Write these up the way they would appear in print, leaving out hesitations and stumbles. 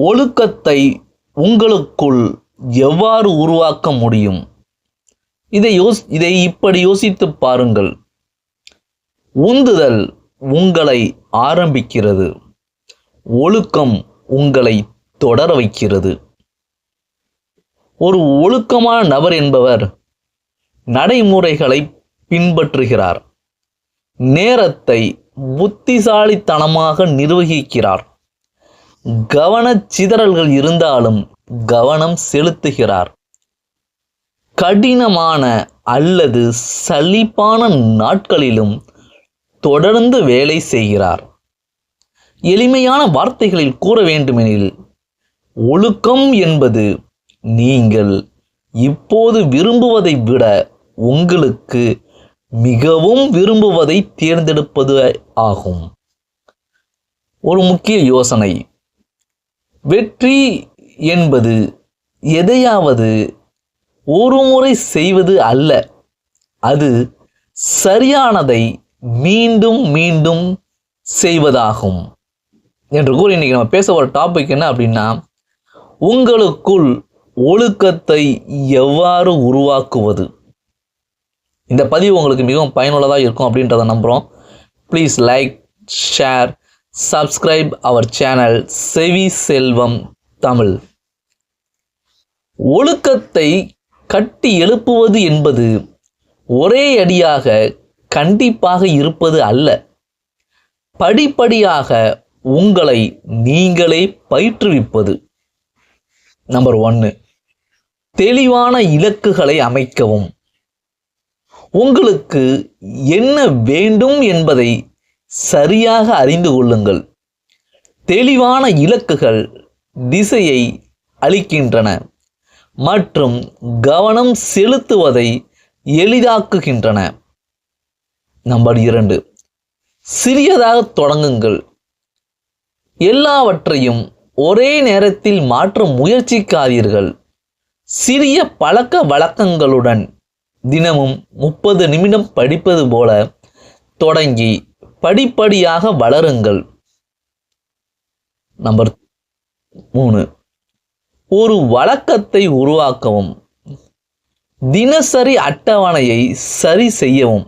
ஒழுக்கத்தை உங்களுக்குள் எவ்வாறு உருவாக்க முடியும்? இதை இப்படி யோசித்து பாருங்கள். உந்துதல் உங்களை ஆரம்பிக்கிறது, ஒழுக்கம் உங்களை தொடர வைக்கிறது. ஒரு ஒழுக்கமான நபர் என்பவர் நடைமுறைகளை பின்பற்றுகிறார், நேரத்தை புத்திசாலித்தனமாக நிர்வகிக்கிறார், கவனச்சிதறல்கள் இருந்தாலும் கவனம் செலுத்துகிறார், கடினமான அல்லது சலிப்பான நாட்களிலும் தொடர்ந்து வேலை செய்கிறார். எளிமையான வார்த்தைகளில் கூற வேண்டுமெனில், ஒழுக்கம் என்பது நீங்கள் இப்போது விரும்புவதை விட உங்களுக்கு மிகவும் விரும்புவதை தேர்ந்தெடுப்பது ஆகும். ஒரு முக்கிய யோசனை: வெற்றி என்பது எதையாவது ஒரு முறை செய்வது அல்ல, அது சரியானதை மீண்டும் மீண்டும் செய்வதாகும். என்று கூறி இன்னைக்கு நம்ம பேச ஒரு டாபிக் என்ன அப்படின்னா, உங்களுக்குள் ஒழுக்கத்தை எவ்வாறு உருவாக்குவது. இந்த பதிவு உங்களுக்கு மிகவும் பயனுள்ளதாக இருக்கும் அப்படின்றத நம்புகிறோம். Please like, share, subscribe our channel Sevi Selvam Tamil. ஒழுக்கத்தை கட்டி எழுப்புவது என்பது ஒரே அடியாக கண்டிப்பாக இருப்பது அல்ல. படிப்படியாக உங்களை நீங்களே பயிற்றுவிப்பது. நம்பர் 1, தெளிவான இலக்குகளை அமைக்கவும். உங்களுக்கு என்ன வேண்டும் என்பதை சரியாக அறிந்து கொள்ளுங்கள். தெளிவான இலக்குகள் திசையை அளிக்கின்றன மற்றும் கவனம் செலுத்துவதை எளிதாக்குகின்றன. நம்பர் 2, சிறியதாக தொடங்குங்கள். எல்லாவற்றையும் ஒரே நேரத்தில் மாற்ற முயற்சிக்காதீர்கள். சிறிய பழக்க வழக்கங்களுடன் தினமும் 30 நிமிடம் படிப்பது போல தொடங்கி படிப்படியாக வளருங்கள். நம்பர் 3, ஒரு வழக்கத்தை உருவாக்கவும். தினசரி அட்டவணையை சரி செய்யவும்.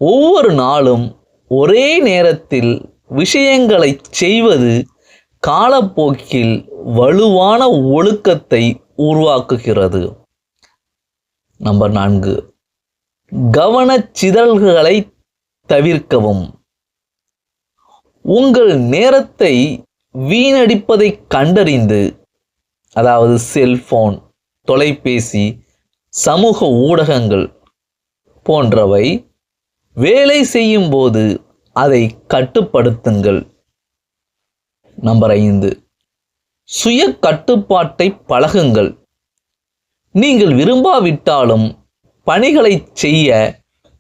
ஒவ்வொரு நாளும் ஒரே நேரத்தில் விஷயங்களை செய்வது காலப்போக்கில் வலுவான ஒழுக்கத்தை உருவாக்குகிறது. நம்பர் 4, கவனச்சிதறல்களை தவிர்க்கவும். உங்கள் நேரத்தை வீணடிப்பதை கண்டறிந்து, அதாவது செல்போன், தொலைபேசி, சமூக ஊடகங்கள் போன்றவை வேலை செய்யும் போது அதை கட்டுப்படுத்துங்கள். நம்பர் 5, சுய கட்டுப்பாட்டை பழகுங்கள். நீங்கள் விரும்பாவிட்டாலும் பணிகளை செய்ய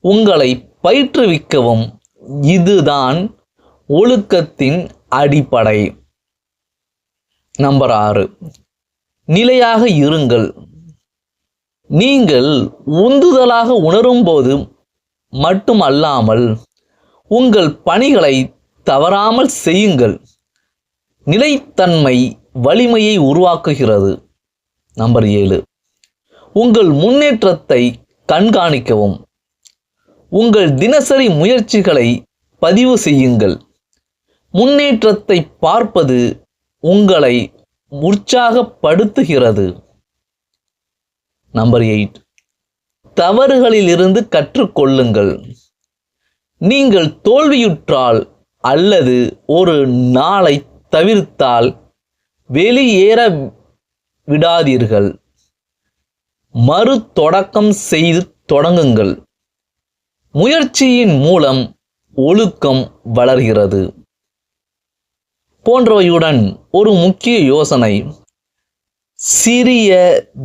உங்களை பயிற்றுவிக்கவும். இதுதான் ஒழுக்கத்தின் அடிப்படை. நம்பர் 6, நிலையாக இருங்கள். நீங்கள் உந்துதலாக உணரும்போது மட்டுமல்லாமல் உங்கள் பணிகளை தவறாமல் செய்யுங்கள். நிலைத்தன்மை வலிமையை உருவாக்குகிறது. நம்பர் 7, உங்கள் முன்னேற்றத்தை கண்காணிக்கவும். உங்கள் தினசரி முயற்சிகளை பதிவு செய்யுங்கள். முன்னேற்றத்தை பார்ப்பது உங்களை உற்சாகப்படுத்துகிறது. நம்பர் 8, தவறுகளிலிருந்து கற்றுக்கொள்ளுங்கள். நீங்கள் தோல்வியுற்றால் அல்லது ஒரு நாளை தவிர்த்தால் வெளியேற விடாதீர்கள். மறு தொடக்கம் செய்து தொடங்குங்கள். முயற்சியின் மூலம் ஒழுக்கம் வளர்கிறது. போன்றவையுடன் ஒரு முக்கிய யோசனை: சிறிய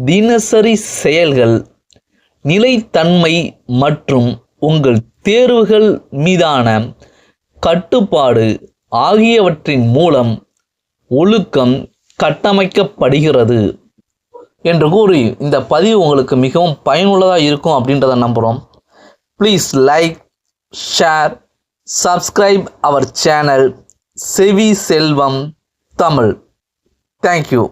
தினசரி செயல்கள், நிலைத்தன்மை மற்றும் உங்கள் தேர்வுகள் மீதான கட்டுப்பாடு ஆகியவற்றின் மூலம் ஒழுக்கம் கட்டமைக்கப்படுகிறது என்று கூறி இந்த பதிவு உங்களுக்கு மிகவும் பயனுள்ளதாக இருக்கும் அப்படின்றத நம்புகிறோம். Please like, share, subscribe our channel Sevi Selvam Tamil. Thank you.